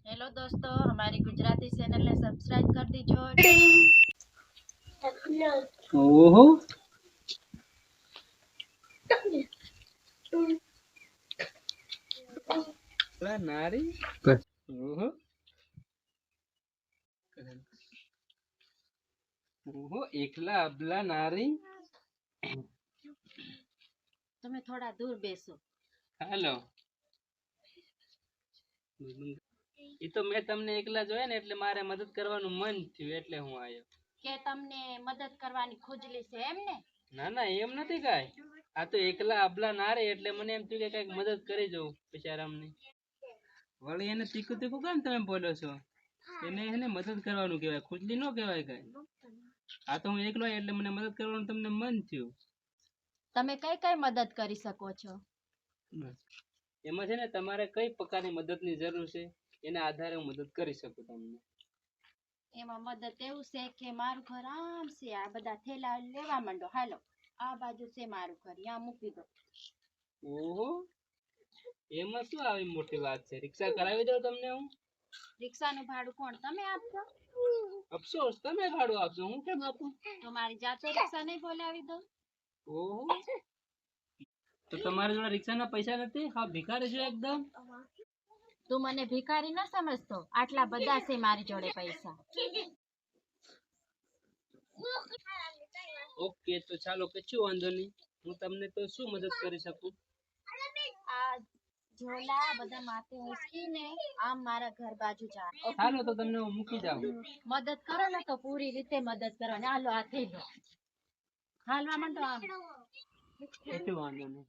Hello दोस्तों, हमारी Gujarati channel ने सब्सक्राइब कर दीजो। ओहो ला नारी ओहो ओहो एकला अबला नारी તમે થોડા દૂર બેસો. હાલો એ તો મેં તમને એકલા જોયા ને એટલે મારે મદદ કરવાનું મન થયું એટલે હું આવ્યો. કે તમને મદદ કરવાની ખુજલી છે એમ ને? ના ના એમ નથી કાઈ. આ તો એકલા અબલા નારે એટલે મને એમ થયું કે કઈક મદદ કરી જવું બિચારામને. વળી એને તીખું તીખું કેમ તમે બોલો છો? એને મદદ કરવાનું કહેવાય, ખુજલી નો કહેવાય કઈ. આ તો હું એકલો એટલે મને મદદ કરવાનું તમને મન થયું. તમે કઈ કઈ મદદ કરી શકો છો? એમાં છે ને તમારે કઈ પ્રકારની મદદની જરૂર છે એના આધારે હું મદદ કરી શકું તમને. એમાં મદદ એવું છે કે મારું ઘર આમ છે, આ બધા થેલા લેવા માંડો. હાલો, આ બાજુ છે મારું ઘર, ત્યાં મૂકી દો. ઓહો એમાં શું આવી મોટી વાત છે? રિક્ષા કરાવી દઉં તમને હું? રિક્ષાનું ભાડું કોણ તમે આપશો? અફસોસ તમે ભાડું આપશો, હું કેમ આપું? તો મારી જાતે રિક્ષા નહીં બોલાવી દો? ઓહો તો તમારી જોડે રિક્ષાના પૈસા નથી? હા ભિખારી છો એકદમ. તું મને ભિખારી ના સમજતો, આટલા બધા છે મારી જોડે પૈસા. ઓકે તો ચાલો કશું વાંધો નહીં, હું તમને તો શું મદદ કરી શકું? આ ઝોલા બધા માથે ઉચકીને આમ મારા ઘર બાજુ જા. ચાલો તો તમને હું મૂકી જાઉં. મદદ કરો ને તો પૂરી રીતે મદદ કરો ને. હાલો આ થઈ ગયો, હાલવા માંડો આમ. કશું વાંધો નહીં.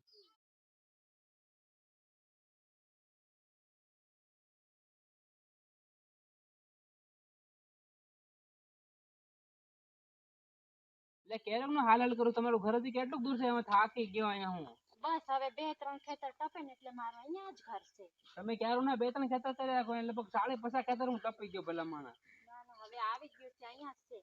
એટલે કેરમ નો હાલ કરું, તમારું ઘર હજી કેટલું દૂર છે? એમાં થાકી ગયો અહીંયા હું. બસ હવે 2-3 ખેતર ટપે ને એટલે મારું અહીંયા જ ઘર છે. તમે ક્યારો ના 2-3 ખેતર કર્યા રાખો એટલે લગભગ 50 ખેતર હું ટપી ગયો ભલા માણસ. ના ના હવે આવી ગયું છે, અહીંયા જ છે.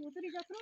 ઉતરી જતો